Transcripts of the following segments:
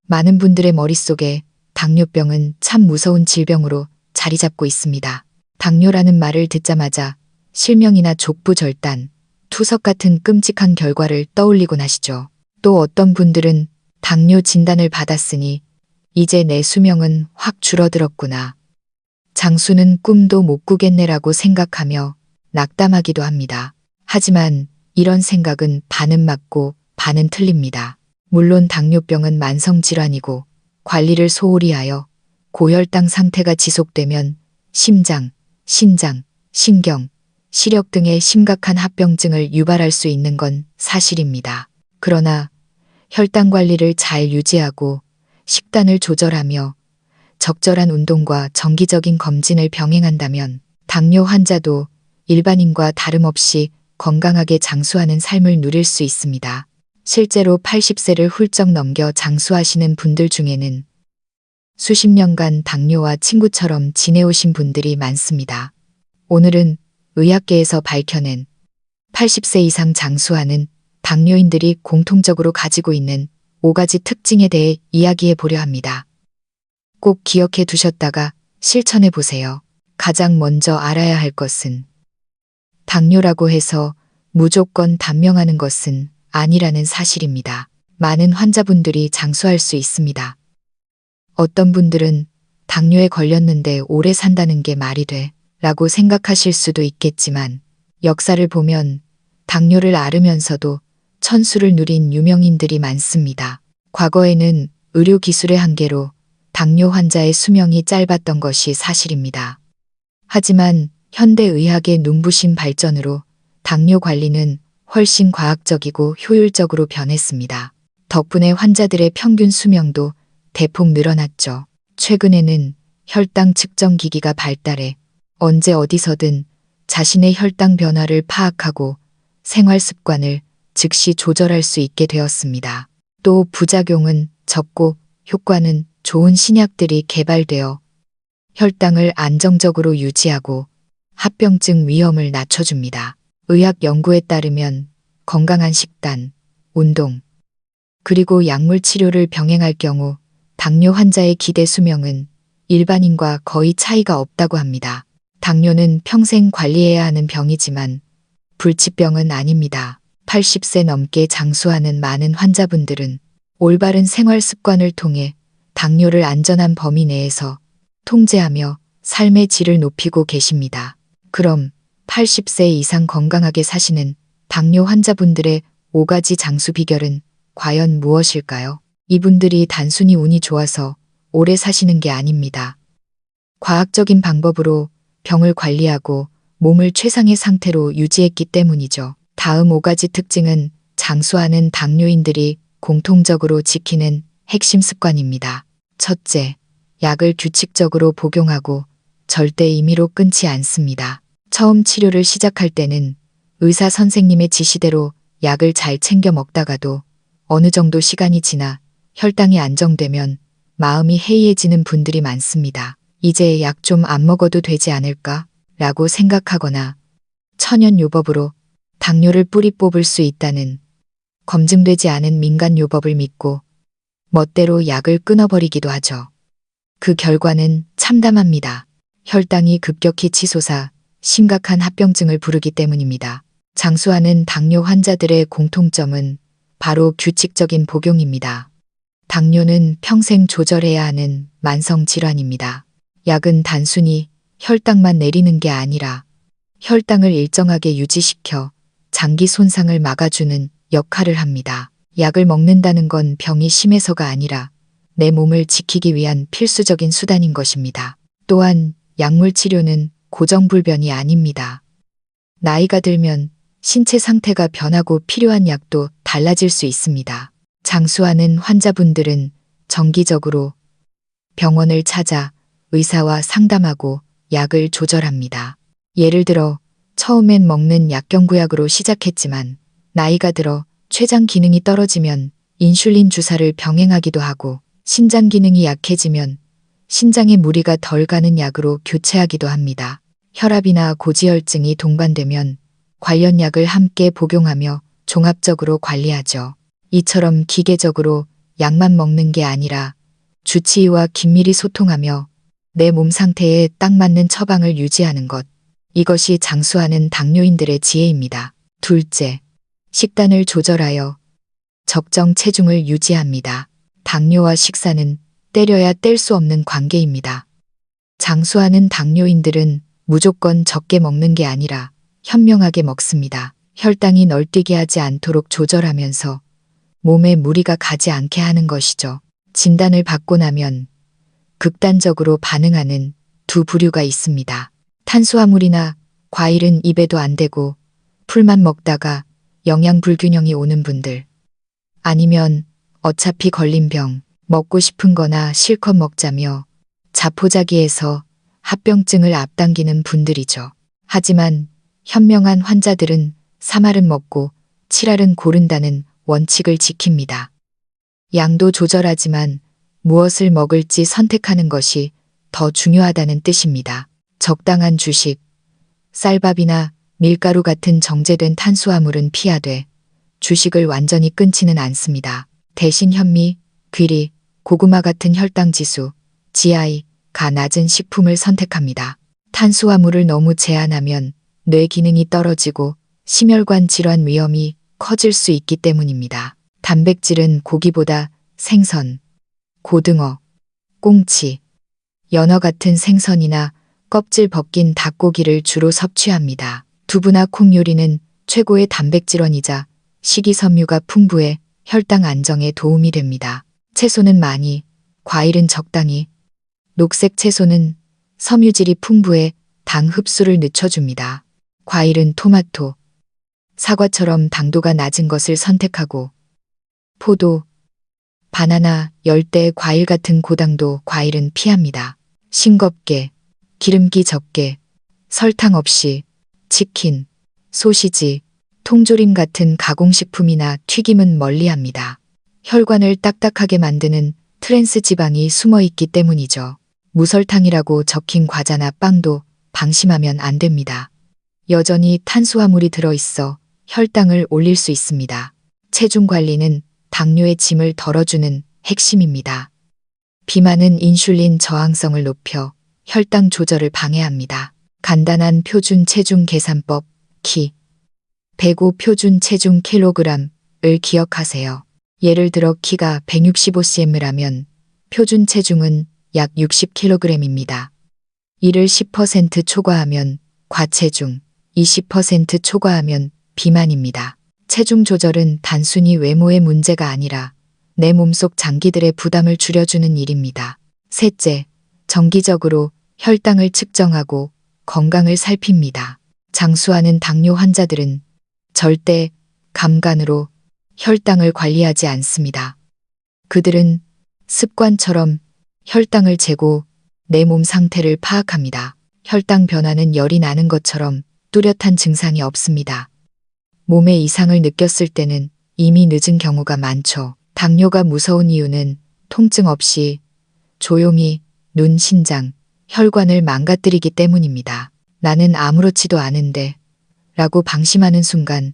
많은 분들의 머릿속에 당뇨병은 참 무서운 질병으로 자리 잡고 있습니다. 당뇨라는 말을 듣자마자 실명이나 족부절단, 투석 같은 끔찍한 결과를 떠올리곤 하시죠. 또 어떤 분들은 당뇨 진단을 받았으니 이제 내 수명은 확 줄어들었구나. 장수는 꿈도 못 꾸겠네라고 생각하며 낙담하기도 합니다. 하지만 이런 생각은 반은 맞고 반은 틀립니다. 물론 당뇨병은 만성질환이고 관리를 소홀히 하여 고혈당 상태가 지속되면 심장, 신장, 신경, 시력 등의 심각한 합병증을 유발할 수 있는 건 사실입니다. 그러나 혈당 관리를 잘 유지하고 식단을 조절하며 적절한 운동과 정기적인 검진을 병행한다면 당뇨 환자도 일반인과 다름없이 건강하게 장수하는 삶을 누릴 수 있습니다. 실제로 80세를 훌쩍 넘겨 장수하시는 분들 중에는 수십 년간 당뇨와 친구처럼 지내오신 분들이 많습니다. 오늘은 의학계에서 밝혀낸 80세 이상 장수하는 당뇨인들이 공통적으로 가지고 있는 5가지 특징에 대해 이야기해 보려 합니다. 꼭 기억해 두셨다가 실천해 보세요. 가장 먼저 알아야 할 것은 당뇨라고 해서 무조건 단명하는 것은 아니라는 사실입니다. 많은 환자분들이 장수할 수 있습니다. 어떤 분들은 당뇨에 걸렸는데 오래 산다는 게 말이 돼 라고 생각하실 수도 있겠지만 역사를 보면 당뇨를 앓으면서도 천수를 누린 유명인들이 많습니다. 과거에는 의료기술의 한계로 당뇨 환자의 수명이 짧았던 것이 사실입니다. 하지만 현대의학의 눈부신 발전으로 당뇨 관리는 훨씬 과학적이고 효율적으로 변했습니다. 덕분에 환자들의 평균 수명도 대폭 늘어났죠. 최근에는 혈당 측정 기기가 발달해 언제 어디서든 자신의 혈당 변화를 파악하고 생활 습관을 즉시 조절할 수 있게 되었습니다. 또 부작용은 적고 효과는 좋은 신약들이 개발되어 혈당을 안정적으로 유지하고 합병증 위험을 낮춰줍니다. 의학 연구에 따르면 건강한 식단, 운동, 그리고 약물 치료를 병행할 경우 당뇨 환자의 기대 수명은 일반인과 거의 차이가 없다고 합니다. 당뇨는 평생 관리해야 하는 병이지만 불치병은 아닙니다. 80세 넘게 장수하는 많은 환자분들은 올바른 생활 습관을 통해 당뇨를 안전한 범위 내에서 통제하며 삶의 질을 높이고 계십니다. 그럼 80세 이상 건강하게 사시는 당뇨 환자분들의 5가지 장수 비결은 과연 무엇일까요? 이분들이 단순히 운이 좋아서 오래 사시는 게 아닙니다. 과학적인 방법으로 병을 관리하고 몸을 최상의 상태로 유지했기 때문이죠. 다음 5가지 특징은 장수하는 당뇨인들이 공통적으로 지키는 핵심 습관입니다. 첫째, 약을 규칙적으로 복용하고 절대 임의로 끊지 않습니다. 처음 치료를 시작할 때는 의사 선생님의 지시대로 약을 잘 챙겨 먹다가도 어느 정도 시간이 지나 혈당이 안정되면 마음이 해이해지는 분들이 많습니다. 이제 약 좀 안 먹어도 되지 않을까? 라고 생각하거나 천연요법으로 당뇨를 뿌리 뽑을 수 있다는 검증되지 않은 민간요법을 믿고 멋대로 약을 끊어버리기도 하죠. 그 결과는 참담합니다. 혈당이 급격히 치솟아 심각한 합병증을 부르기 때문입니다. 장수하는 당뇨 환자들의 공통점은 바로 규칙적인 복용입니다. 당뇨는 평생 조절해야 하는 만성 질환입니다. 약은 단순히 혈당만 내리는 게 아니라 혈당을 일정하게 유지시켜 장기 손상을 막아주는 역할을 합니다. 약을 먹는다는 건 병이 심해서가 아니라 내 몸을 지키기 위한 필수적인 수단인 것입니다. 또한 약물 치료는 고정불변이 아닙니다. 나이가 들면 신체 상태가 변하고 필요한 약도 달라질 수 있습니다. 장수하는 환자분들은 정기적으로 병원을 찾아 의사와 상담하고 약을 조절합니다. 예를 들어 처음엔 먹는 약경구약으로 시작했지만 나이가 들어 췌장 기능이 떨어지면 인슐린 주사를 병행하기도 하고 신장 기능이 약해지면 신장에 무리가 덜 가는 약으로 교체하기도 합니다. 혈압이나 고지혈증이 동반되면 관련 약을 함께 복용하며 종합적으로 관리하죠. 이처럼 기계적으로 약만 먹는 게 아니라 주치의와 긴밀히 소통하며 내 몸 상태에 딱 맞는 처방을 유지하는 것. 이것이 장수하는 당뇨인들의 지혜입니다. 둘째, 식단을 조절하여 적정 체중을 유지합니다. 당뇨와 식사는 때려야 뗄 수 없는 관계입니다. 장수하는 당뇨인들은 무조건 적게 먹는 게 아니라 현명하게 먹습니다. 혈당이 널뛰게 하지 않도록 조절하면서 몸에 무리가 가지 않게 하는 것이죠. 진단을 받고 나면 극단적으로 반응하는 두 부류가 있습니다. 탄수화물이나 과일은 입에도 안 대고 풀만 먹다가 영양 불균형이 오는 분들. 아니면 어차피 걸린 병, 먹고 싶은 거나 실컷 먹자며 자포자기해서 합병증을 앞당기는 분들이죠. 하지만 현명한 환자들은 3알은 먹고 7알은 고른다는 원칙을 지킵니다. 양도 조절하지만 무엇을 먹을지 선택하는 것이 더 중요하다는 뜻입니다. 적당한 주식, 쌀밥이나 밀가루 같은 정제된 탄수화물은 피하되 주식을 완전히 끊지는 않습니다. 대신 현미, 귀리, 고구마 같은 혈당 지수, GI가 낮은 식품을 선택합니다. 탄수화물을 너무 제한하면 뇌 기능이 떨어지고 심혈관 질환 위험이 커질 수 있기 때문입니다. 단백질은 고기보다 생선, 고등어, 꽁치, 연어 같은 생선이나 껍질 벗긴 닭고기를 주로 섭취합니다. 두부나 콩 요리는 최고의 단백질원이자 식이섬유가 풍부해 혈당 안정에 도움이 됩니다. 채소는 많이, 과일은 적당히, 녹색 채소는 섬유질이 풍부해 당 흡수를 늦춰줍니다. 과일은 토마토, 사과처럼 당도가 낮은 것을 선택하고 포도, 바나나, 열대 과일 같은 고당도 과일은 피합니다. 싱겁게, 기름기 적게, 설탕 없이 치킨, 소시지, 통조림 같은 가공식품이나 튀김은 멀리합니다. 혈관을 딱딱하게 만드는 트랜스 지방이 숨어 있기 때문이죠. 무설탕이라고 적힌 과자나 빵도 방심하면 안 됩니다. 여전히 탄수화물이 들어있어 혈당을 올릴 수 있습니다. 체중 관리는 당뇨의 짐을 덜어주는 핵심입니다. 비만은 인슐린 저항성을 높여 혈당 조절을 방해합니다. 간단한 표준 체중 계산법, 키, 105 표준 체중 킬로그램을 기억하세요. 예를 들어 키가 165cm라면 표준 체중은 약 60kg입니다. 이를 10% 초과하면 과체중, 20% 초과하면 비만입니다. 체중 조절은 단순히 외모의 문제가 아니라 내 몸속 장기들의 부담을 줄여주는 일입니다. 셋째, 정기적으로 혈당을 측정하고 건강을 살핍니다. 장수하는 당뇨 환자들은 절대 감간으로 혈당을 관리하지 않습니다. 그들은 습관처럼 혈당을 재고 내 몸 상태를 파악합니다. 혈당 변화는 열이 나는 것처럼 뚜렷한 증상이 없습니다. 몸에 이상을 느꼈을 때는 이미 늦은 경우가 많죠. 당뇨가 무서운 이유는 통증 없이 조용히 눈, 신장, 혈관을 망가뜨리기 때문입니다. 나는 아무렇지도 않은데 라고 방심하는 순간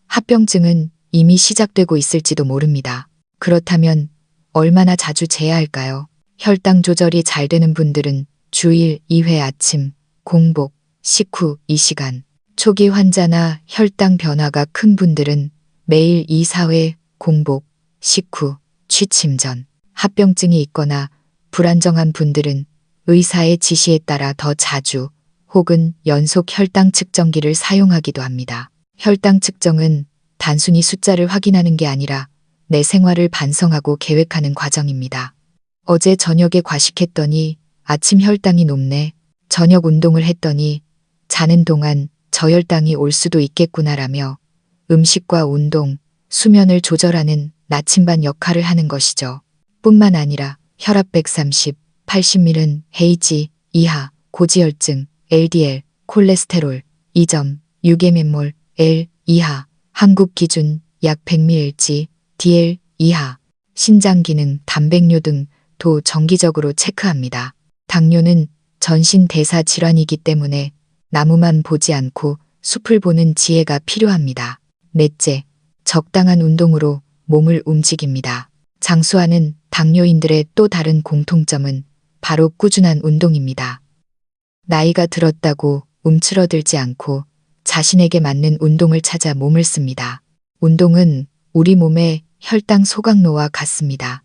합병증은 이미 시작되고 있을지도 모릅니다. 그렇다면 얼마나 자주 재야 할까요? 혈당 조절이 잘 되는 분들은 주일 2회 아침, 공복, 식후 2시간, 초기 환자나 혈당 변화가 큰 분들은 매일 2, 4회 공복, 식후, 취침 전, 합병증이 있거나 불안정한 분들은 의사의 지시에 따라 더 자주 혹은 연속 혈당 측정기를 사용하기도 합니다. 혈당 측정은 단순히 숫자를 확인하는 게 아니라 내 생활을 반성하고 계획하는 과정입니다. 어제 저녁에 과식했더니 아침 혈당이 높네. 저녁 운동을 했더니 자는 동안 저혈당이 올 수도 있겠구나라며 음식과 운동, 수면을 조절하는 나침반 역할을 하는 것이죠. 뿐만 아니라 혈압 130, 80mm는 헤이지 이하, 고지혈증, LDL, 콜레스테롤 2점, 유계면몰 L 이하, 한국 기준 약 100mg, DL 이하, 신장 기능, 단백뇨 등도 정기적으로 체크합니다. 당뇨는 전신 대사 질환이기 때문에 나무만 보지 않고 숲을 보는 지혜가 필요합니다. 넷째, 적당한 운동으로 몸을 움직입니다. 장수하는 당뇨인들의 또 다른 공통점은 바로 꾸준한 운동입니다. 나이가 들었다고 움츠러들지 않고 자신에게 맞는 운동을 찾아 몸을 씁니다. 운동은 우리 몸의 혈당 소각로와 같습니다.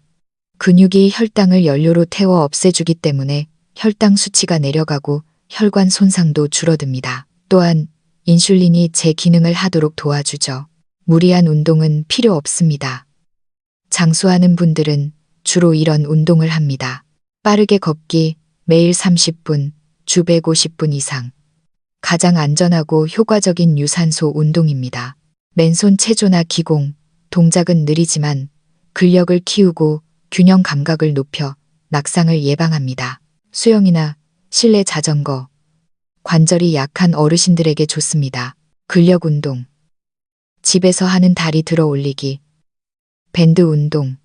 근육이 혈당을 연료로 태워 없애주기 때문에 혈당 수치가 내려가고 혈관 손상도 줄어듭니다. 또한 인슐린이 제 기능을 하도록 도와주죠. 무리한 운동은 필요 없습니다. 장수하는 분들은 주로 이런 운동을 합니다. 빠르게 걷기, 매일 30분, 주 150분 이상. 가장 안전하고 효과적인 유산소 운동입니다. 맨손 체조나 기공, 동작은 느리지만 근력을 키우고 균형 감각을 높여 낙상을 예방합니다. 수영이나 실내 자전거, 관절이 약한 어르신들에게 좋습니다. 근력 운동, 집에서 하는 다리 들어 올리기, 밴드 운동,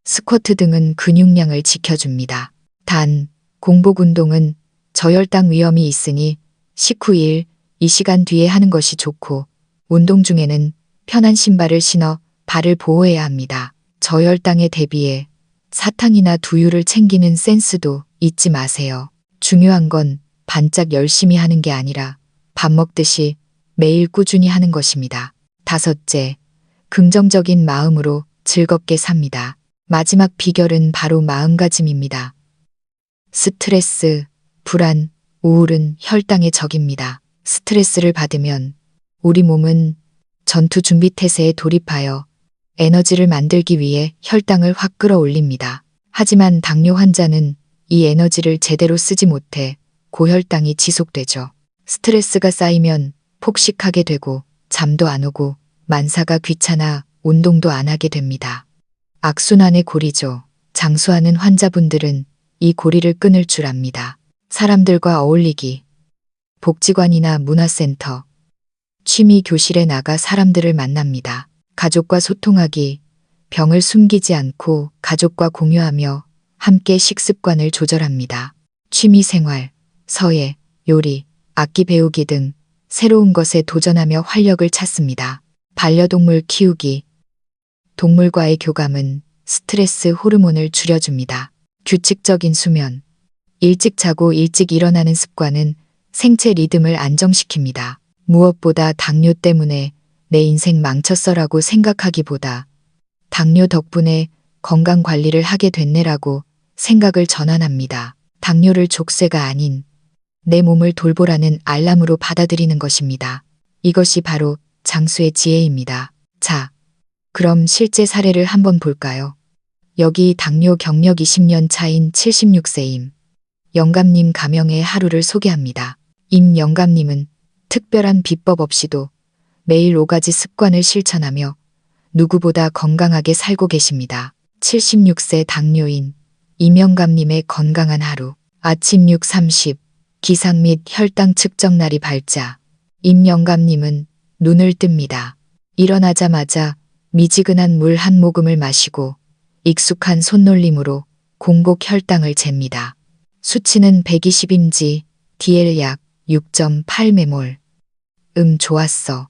스쿼트 등은 근육량을 지켜줍니다. 단, 공복 운동은 저혈당 위험이 있으니 식후 1, 2시간 뒤에 하는 것이 좋고 운동 중에는 편한 신발을 신어 발을 보호해야 합니다. 저혈당에 대비해 사탕이나 두유를 챙기는 센스도 잊지 마세요. 중요한 건 반짝 열심히 하는 게 아니라 밥 먹듯이 매일 꾸준히 하는 것입니다. 5째, 긍정적인 마음으로 즐겁게 삽니다. 마지막 비결은 바로 마음가짐입니다. 스트레스, 불안, 우울은 혈당의 적입니다. 스트레스를 받으면 우리 몸은 전투 준비 태세에 돌입하여 에너지를 만들기 위해 혈당을 확 끌어올립니다. 하지만 당뇨 환자는 이 에너지를 제대로 쓰지 못해 고혈당이 지속되죠. 스트레스가 쌓이면 폭식하게 되고 잠도 안 오고 만사가 귀찮아 운동도 안 하게 됩니다. 악순환의 고리죠. 장수하는 환자분들은 이 고리를 끊을 줄 압니다. 사람들과 어울리기, 복지관이나 문화센터, 취미 교실에 나가 사람들을 만납니다. 가족과 소통하기, 병을 숨기지 않고 가족과 공유하며 함께 식습관을 조절합니다. 취미 생활, 서예, 요리, 악기 배우기 등 새로운 것에 도전하며 활력을 찾습니다. 반려동물 키우기, 동물과의 교감은 스트레스 호르몬을 줄여줍니다. 규칙적인 수면, 일찍 자고 일찍 일어나는 습관은 생체 리듬을 안정시킵니다. 무엇보다 당뇨 때문에 내 인생 망쳤어라고 생각하기보다 당뇨 덕분에 건강 관리를 하게 됐네라고 생각을 전환합니다. 당뇨를 족쇄가 아닌 내 몸을 돌보라는 알람으로 받아들이는 것입니다. 이것이 바로 장수의 지혜입니다. 자, 그럼 실제 사례를 한번 볼까요? 여기 당뇨 경력 20년 차인 76세임 영감님 가명의 하루를 소개합니다. 임 영감님은 특별한 비법 없이도 매일 5가지 습관을 실천하며 누구보다 건강하게 살고 계십니다. 76세 당뇨인 임영감님의 건강한 하루. 아침 6:30 기상 및 혈당 측정 날이 밝자 임영감님은 눈을 뜹니다. 일어나자마자 미지근한 물 한 모금을 마시고 익숙한 손놀림으로 공복 혈당을 잽니다. 수치는 120인지 DL 약 6.8매몰. 좋았어.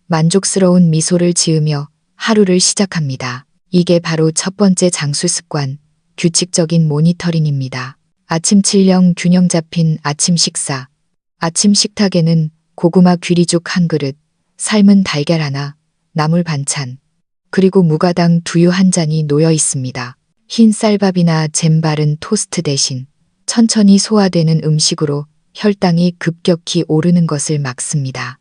만족스러운 미소를 지으며 하루를 시작합니다. 이게 바로 첫 번째 장수 습관, 규칙적인 모니터링입니다. 아침 칠령 균형 잡힌 아침 식사. 아침 식탁에는 고구마 귀리죽 한 그릇, 삶은 달걀 하나, 나물 반찬, 그리고 무가당 두유 한 잔이 놓여 있습니다. 흰 쌀밥이나 잼 바른 토스트 대신 천천히 소화되는 음식으로 혈당이 급격히 오르는 것을 막습니다.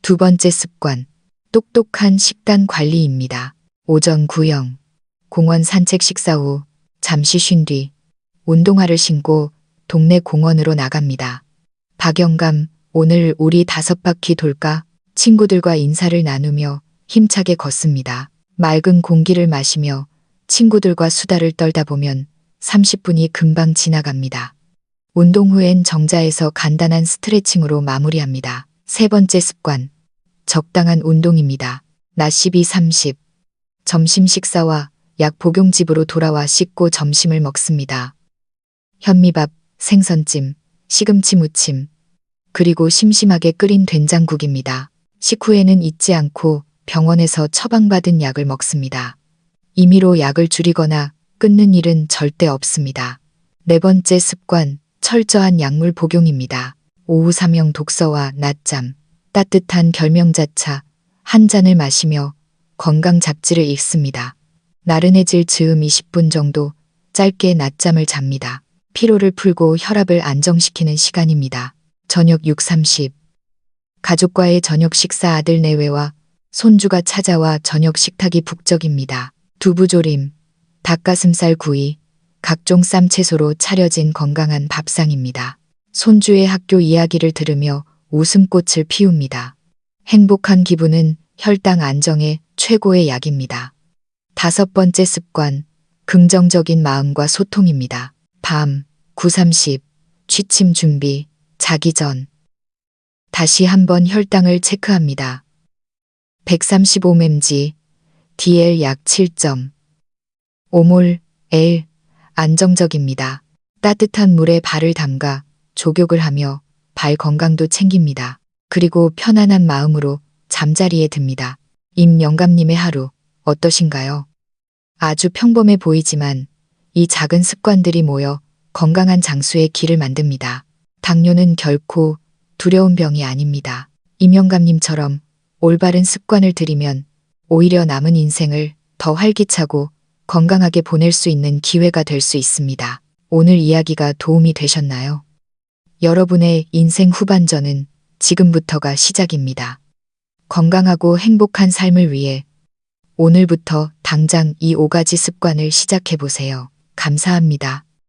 두 번째 습관, 똑똑한 식단 관리입니다. 오전 구영, 공원 산책 식사 후 잠시 쉰 뒤 운동화를 신고 동네 공원으로 나갑니다. 박영감, 오늘 우리 5바퀴 돌까? 친구들과 인사를 나누며 힘차게 걷습니다. 맑은 공기를 마시며 친구들과 수다를 떨다 보면 30분이 금방 지나갑니다. 운동 후엔 정자에서 간단한 스트레칭으로 마무리합니다. 세 번째 습관, 적당한 운동입니다. 낮 12:30 점심 식사와 약 복용집으로 돌아와 씻고 점심을 먹습니다. 현미밥, 생선찜, 시금치 무침, 그리고 심심하게 끓인 된장국입니다. 식후에는 잊지 않고 병원에서 처방받은 약을 먹습니다. 임의로 약을 줄이거나 끊는 일은 절대 없습니다. 네 번째 습관, 철저한 약물 복용입니다. 오후 삼형 독서와 낮잠, 따뜻한 결명자차 한 잔을 마시며 건강 잡지를 읽습니다. 나른해질 즈음 20분 정도 짧게 낮잠을 잡니다. 피로를 풀고 혈압을 안정시키는 시간입니다. 저녁 6:30. 가족과의 저녁 식사 아들 내외와 손주가 찾아와 저녁 식탁이 북적입니다. 두부조림, 닭가슴살 구이, 각종 쌈채소로 차려진 건강한 밥상입니다. 손주의 학교 이야기를 들으며 웃음꽃을 피웁니다. 행복한 기분은 혈당 안정의 최고의 약입니다. 다섯 번째 습관, 긍정적인 마음과 소통입니다. 밤 9:30 취침 준비, 자기 전. 다시 한번 혈당을 체크합니다. 135mmHg, DL 약 7점. 오몰, L, 안정적입니다. 따뜻한 물에 발을 담가 족욕을 하며 발 건강도 챙깁니다. 그리고 편안한 마음으로 잠자리에 듭니다. 임영감님의 하루 어떠신가요? 아주 평범해 보이지만 이 작은 습관들이 모여 건강한 장수의 길을 만듭니다. 당뇨는 결코 두려운 병이 아닙니다. 임영감님처럼 올바른 습관을 들이면 오히려 남은 인생을 더 활기차고 건강하게 보낼 수 있는 기회가 될 수 있습니다. 오늘 이야기가 도움이 되셨나요? 여러분의 인생 후반전은 지금부터가 시작입니다. 건강하고 행복한 삶을 위해 오늘부터 당장 이 5가지 습관을 시작해 보세요. 감사합니다.